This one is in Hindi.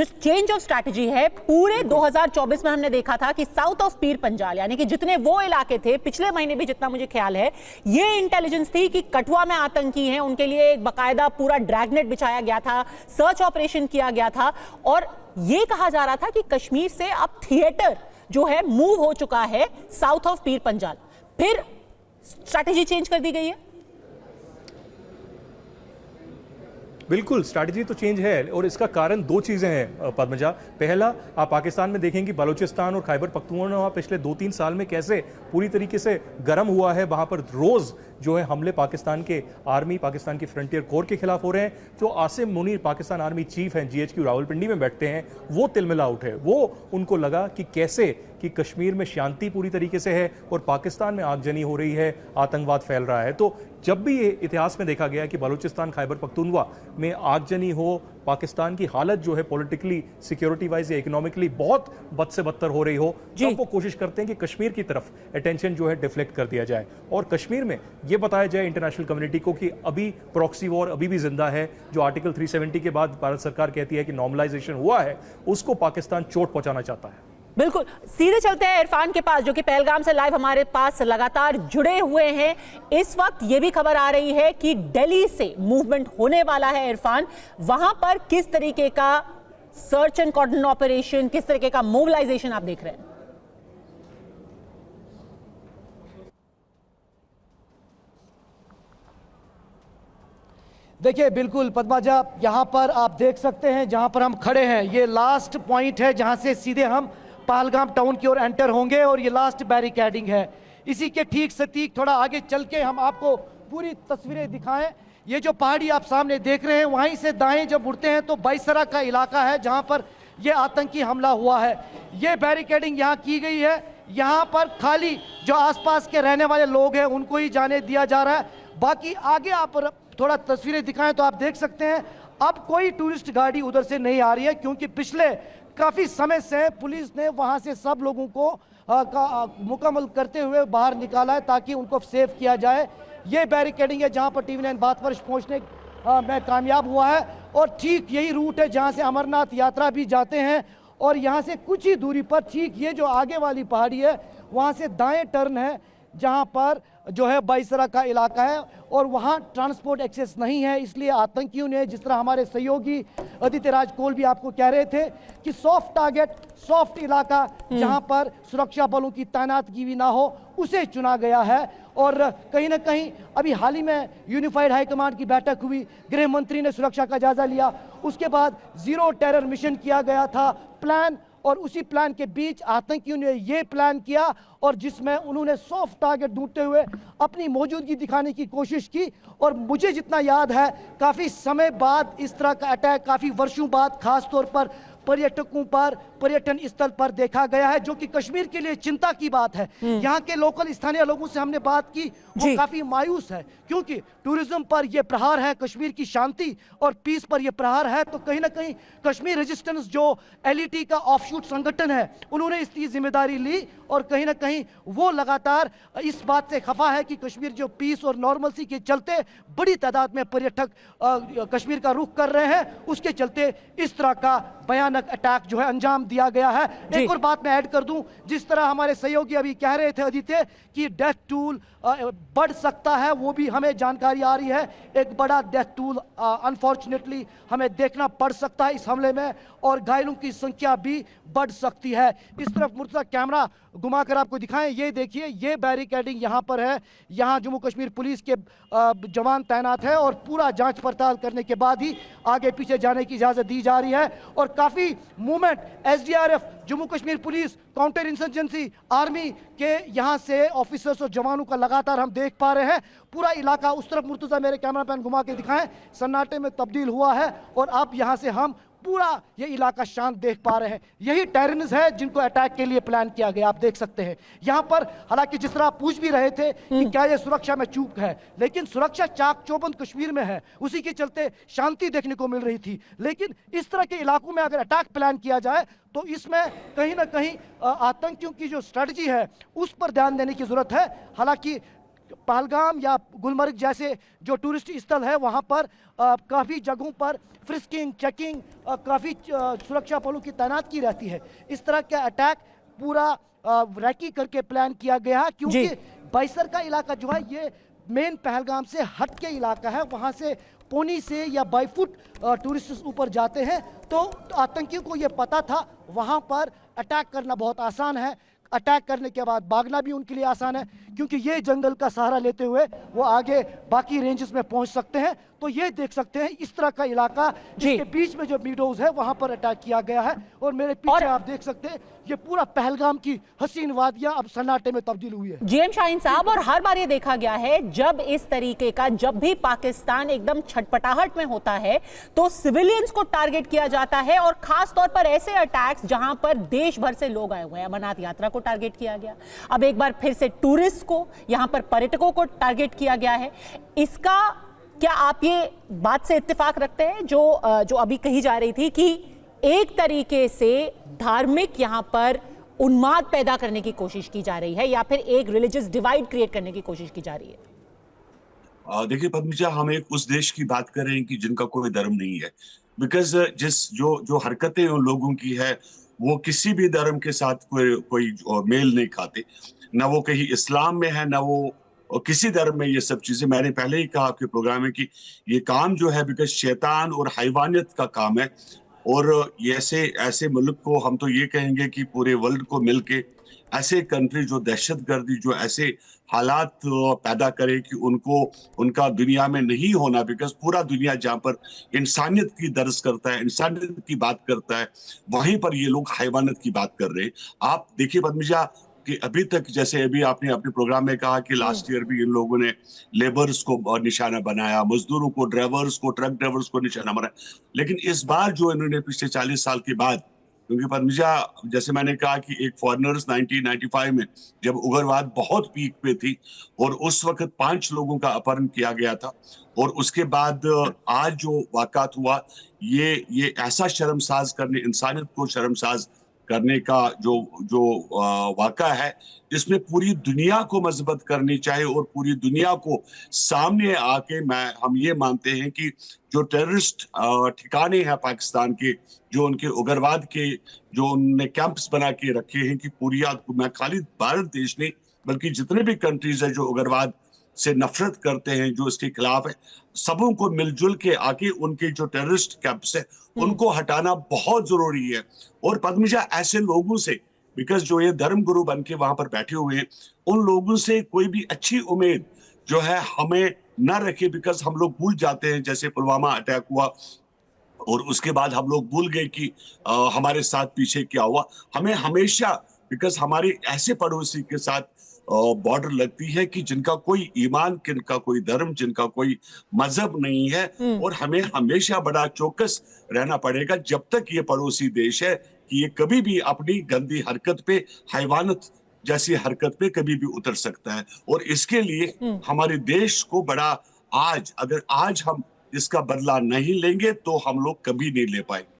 जो चेंज ऑफ स्ट्रैटेजी है पूरे 2024 में हमने देखा था कि साउथ ऑफ पीर पंजाल यानी कि जितने वो इलाके थे, पिछले महीने भी जितना मुझे ख्याल है ये इंटेलिजेंस थी कि कठुआ में आतंकी हैं, उनके लिए एक बकायदा पूरा ड्रैगनेट बिछाया गया था, सर्च ऑपरेशन किया गया था और ये कहा जा रहा था कि कश्मीर से अब थिएटर जो है मूव हो चुका है साउथ ऑफ पीर पंजाल। फिर स्ट्रैटेजी चेंज कर दी गई है। बिल्कुल, स्ट्रैटेजी तो चेंज है और इसका कारण दो चीजें हैं पद्मजा। पहला, आप पाकिस्तान में देखेंगे बलूचिस्तान और खैबर पख्तूनख्वा पिछले 2-3 साल में कैसे पूरी तरीके से गर्म हुआ है। वहां पर रोज जो है हमले पाकिस्तान के आर्मी, पाकिस्तान की फ्रंटियर कोर के खिलाफ हो रहे हैं। जो आसिम मुनीर पाकिस्तान आर्मी चीफ हैं, GHQ रावलपिंडी में बैठते हैं, वो तिलमिला उठे। वो उनको लगा कि कैसे कि कश्मीर में शांति पूरी तरीके से है और पाकिस्तान में आगजनी हो रही है, आतंकवाद फैल रहा है। तो जब भी ये इतिहास में देखा गया कि बलूचिस्तान खैबर पख्तूनख्वा में आगजनी हो, पाकिस्तान की हालत जो है पॉलिटिकली, सिक्योरिटी वाइज या इकोनॉमिकली बहुत बद से बदतर हो रही हो, तब वो कोशिश करते हैं कि कश्मीर की तरफ अटेंशन जो है डिफ्लेक्ट कर दिया जाए और कश्मीर में ये बताया जाए इंटरनेशनल कम्युनिटी को कि अभी प्रॉक्सी वॉर अभी भी जिंदा है। जो आर्टिकल 370 के बाद भारत सरकार कहती है कि नॉर्मलाइजेशन हुआ है, उसको पाकिस्तान चोट पहुंचाना चाहता है। बिल्कुल, सीधे चलते हैं इरफान के पास जो कि पहलगाम से लाइव हमारे पास लगातार जुड़े हुए हैं। इस वक्त ये भी खबर आ रही है कि दिल्ली से मूवमेंट होने वाला है। इरफान, वहां पर किस तरीके का सर्च एंड कॉर्डन ऑपरेशन, किस तरीके का मोबिलाइजेशन आप देख रहे हैं? देखिए, बिल्कुल पद्माजा, यहाँ पर आप देख सकते हैं जहाँ पर हम खड़े हैं, ये लास्ट पॉइंट है जहाँ से सीधे हम पहलगाम टाउन की ओर एंटर होंगे और ये लास्ट बैरिकेडिंग है। इसी के ठीक सटीक थोड़ा आगे चल के हम आपको पूरी तस्वीरें दिखाएं। ये जो पहाड़ी आप सामने देख रहे हैं, वहीं से दाएं जब उड़ते हैं तो बाईसरा का इलाका है जहाँ पर ये आतंकी हमला हुआ है। ये बैरिकेडिंग यहाँ की गई है। यहाँ पर खाली जो आसपास के रहने वाले लोग हैं उनको ही जाने दिया जा रहा है। बाकी आगे आप थोड़ा तस्वीरें दिखाएं तो आप देख सकते हैं अब कोई टूरिस्ट गाड़ी उधर से नहीं आ रही है, क्योंकि पिछले काफी समय से पुलिस ने वहां से सब लोगों को मुकम्मल करते हुए बाहर निकाला है ताकि उनको सेव किया जाए। ये बैरिकेडिंग है जहां पर TV9 भारतवर्ष पहुंचने में कामयाब हुआ है और ठीक यही रूट है जहां से अमरनाथ यात्रा भी जाते हैं। और यहां से कुछ ही दूरी पर ठीक ये जो आगे वाली पहाड़ी है वहां से दाएं टर्न है जहां पर जो है बाईसरा का इलाका है और वहां ट्रांसपोर्ट एक्सेस नहीं है। इसलिए आतंकियों ने, जिस तरह हमारे सहयोगी आदित्य राज कोल भी आपको कह रहे थे कि सॉफ्ट टारगेट, सॉफ्ट इलाका जहां पर सुरक्षा बलों की तैनातगी भी ना हो, उसे चुना गया है। और कहीं ना कहीं अभी हाल ही में यूनिफाइड हाई कमांड की बैठक हुई, गृह मंत्री ने सुरक्षा का जायजा लिया, उसके बाद जीरो टेरर मिशन किया गया था प्लान, और उसी प्लान के बीच आतंकियों ने यह प्लान किया और जिसमें उन्होंने सॉफ्ट टारगेट ढूंढते हुए अपनी मौजूदगी दिखाने की कोशिश की। और मुझे जितना याद है काफी समय बाद इस तरह का अटैक, काफी वर्षों बाद खास तौर पर पर्यटकों पर, पर्यटन स्थल पर देखा गया है, जो कि कश्मीर के लिए चिंता की बात है। यहाँ के लोकल स्थानीय लोगों से हमने बात की, वो काफी मायूस है क्योंकि टूरिज्म पर यह प्रहार है, कश्मीर की शांति और पीस पर यह प्रहार है। तो कहीं ना कहीं कश्मीर रेजिस्टेंस जो LET का ऑफशूट संगठन है, उन्होंने इसकी जिम्मेदारी ली और कहीं ना कहीं वो लगातार इस बात से खफा है कि कश्मीर जो पीस और नॉर्मलसी के चलते बड़ी तादाद में पर्यटक कश्मीर का रुख कर रहे हैं, उसके चलते इस तरह का भयानक अटैक जो है अंजाम दिया गया है। एक और बात मैं ऐड कर दूं, जिस तरह हमारे सहयोगी अभी कह रहे थे आदित्य कि डेथ टूल बढ़ सकता है, वो भी हमें जानकारी आ रही है। एक बड़ा डेथ टूल अनफॉर्चुनेटली हमें देखना पड़ सकता है इस हमले में और घायलों की संख्या भी बढ़ सकती है। इस तरफ मुर्तजा कैमरा घुमाकर आपको दिखाएं, ये देखिए, ये बैरिकेडिंग यहाँ पर है। यहाँ जम्मू कश्मीर पुलिस के जवान तैनात है और पूरा जांच पड़ताल करने के बाद ही आगे पीछे जाने की इजाजत दी जा रही है। और काफी movement SDRF, Jammu Kashmir police, counter insurgency army के यहाँ से ऑफिसर्स और जवानों का लगातार हम देख पा रहे हैं। पूरा इलाका उस तरफ मुर्तजा मेरे कैमरामैन घुमा के दिखाएं, सन्नाटे में तब्दील हुआ है और अब यहाँ से हम पूरा ये इलाका शांत देख पा रहे हैं। यही टेररिस्ट है जिनको अटैक के लिए प्लान किया गया, आप देख सकते हैं यहाँ पर। हालांकि जिस तरह आप पूछ भी रहे थे कि क्या ये सुरक्षा में चूक है, लेकिन सुरक्षा चाक चौबंद कश्मीर में है, उसी के चलते शांति देखने को मिल रही थी। लेकिन इस तरह के इलाकों में अगर अटैक प्लान किया जाए तो इसमें कहीं ना कहीं आतंकियों की जो स्ट्रेटजी है उस पर ध्यान देने की जरूरत है। हालांकि पहलगाम या गुलमर्ग जैसे जो टूरिस्ट स्थल है वहाँ पर काफ़ी जगहों पर फ्रिस्किंग, चेकिंग, काफ़ी सुरक्षा बलों की तैनात की रहती है। इस तरह का अटैक पूरा रैकी करके प्लान किया गया है, क्योंकि बाइसर का इलाका जो है ये मेन पहलगाम से हट के इलाका है। वहाँ से पोनी से या बाई फुट टूरिस्ट ऊपर जाते हैं, तो आतंकियों को ये पता था वहाँ पर अटैक करना बहुत आसान है। अटैक करने के बाद भागना भी उनके लिए आसान है, क्योंकि ये जंगल का सहारा लेते हुए वो आगे बाकी रेंजेस में पहुंच सकते हैं। तो ये देख सकते हैं इस तरह का इलाका जिसके बीच में जो मीडोज है वहां पर अटैक किया गया है। और मेरे पीछे आप देख सकते हैं ये पूरा पहलगाम की हसीन वादियां अब सन्नाटे में तब्दील हुई है। जीएम शाहीन साहब, और हर बार ये देखा गया है जब इस तरीके का, जब भी पाकिस्तान एकदम छटपटाहट में होता है तो सिविलियंस को टारगेट किया जाता है, और खास तौर पर ऐसे अटैक्स जहां पर देश भर से लोग आए हुए हैं। अमरनाथ यात्रा को टारगेट किया गया, अब एक बार फिर से टूरिस्ट को, यहां पर पर्यटकों को टारगेट किया गया है। इसका क्या आप ये बात से इत्तेफाक रखते हैं जो अभी कही जा रही थी कि एक तरीके से धार्मिक यहां पर उन्माद पैदा करने की कोशिश की जा रही है, या फिर एक रिलीजियस डिवाइड क्रिएट करने की कोशिश की जा रही है? देखिए पद्मजा, हम एक उस देश की बात कर रहे हैं कि जिनका कोई धर्म नहीं है। बिकॉज जो हरकतें उन लोगों की है वो किसी भी धर्म के साथ कोई मेल नहीं खाते। ना वो कहीं इस्लाम में है, ना वो किसी धर्म में। ये सब चीजें मैंने पहले ही कहा आपके प्रोग्राम में कि ये काम जो है बिकॉज शैतान और हैवानियत का काम है। और ऐसे मुल्क को हम तो ये कहेंगे कि पूरे वर्ल्ड को मिलके ऐसे कंट्री जो दहशतगर्दी, जो ऐसे हालात पैदा करे कि उनका दुनिया में नहीं होना, बिकॉज पूरा दुनिया जहाँ पर इंसानियत की दर्ज करता है, इंसानियत की बात करता है, वहीं पर ये लोग हैवानियत की बात कर रहे हैं। आप देखिए पद्मजा कि अभी तक, जैसे अभी आपने अपने प्रोग्राम में कहा कि लास्ट ईयर भी इन लोगों ने लेबर्स को निशाना बनाया, मजदूरों को, ड्राइवर्स को, ट्रक ड्राइवर्स को निशाना बनाया। लेकिन इस बार जो इन्होंने पिछले 40 साल के बाद, क्योंकि पद्मजा जैसे मैंने कहा कि एक फॉरेनर्स 1995 में जब उग्रवाद बहुत पीक पे थी और उस वक्त 5 लोगों का अपहरण किया गया था, और उसके बाद आज जो वाक़ात हुआ, ये ऐसा शर्मसाज करने, इंसानियत को शर्मसाज करने का जो वाक़ा है, इसमें पूरी दुनिया को मजबूत करनी चाहिए और पूरी दुनिया को सामने आके हम ये मानते हैं कि जो टेररिस्ट ठिकाने हैं पाकिस्तान के, जो उनके उग्रवाद के जो उन्होंने कैंप्स बना के रखे हैं, कि पूरी मैं खाली भारत देश नहीं बल्कि जितने भी कंट्रीज है जो उग्रवाद से नफरत करते हैं, जो इसके खिलाफ है, सबों को मिलजुल के आके उनके जो टेररिस्ट कैंप्स है उनको हटाना बहुत जरूरी है। और पद्मजा ऐसे लोगों से, बिकॉज जो ये धर्म गुरु बन के वहां पर बैठे हुए हैं, उन लोगों से कोई भी अच्छी उम्मीद जो है हमें न रखे। बिकॉज हम लोग भूल जाते हैं, जैसे पुलवामा अटैक हुआ और उसके बाद हम लोग भूल गए कि हमारे साथ पीछे क्या हुआ। हमें हमेशा, बिकॉज हमारे ऐसे पड़ोसी के साथ बॉर्डर लगती है कि जिनका कोई ईमान, जिनका कोई धर्म, जिनका कोई मजहब नहीं है, और हमें हमेशा बड़ा चौकस रहना पड़ेगा जब तक ये पड़ोसी देश है कि ये कभी भी अपनी गंदी हरकत पे, हैवानत जैसी हरकत पे कभी भी उतर सकता है। और इसके लिए हमारे देश को बड़ा, अगर आज हम इसका बदला नहीं लेंगे तो हम लोग कभी नहीं ले पाएंगे।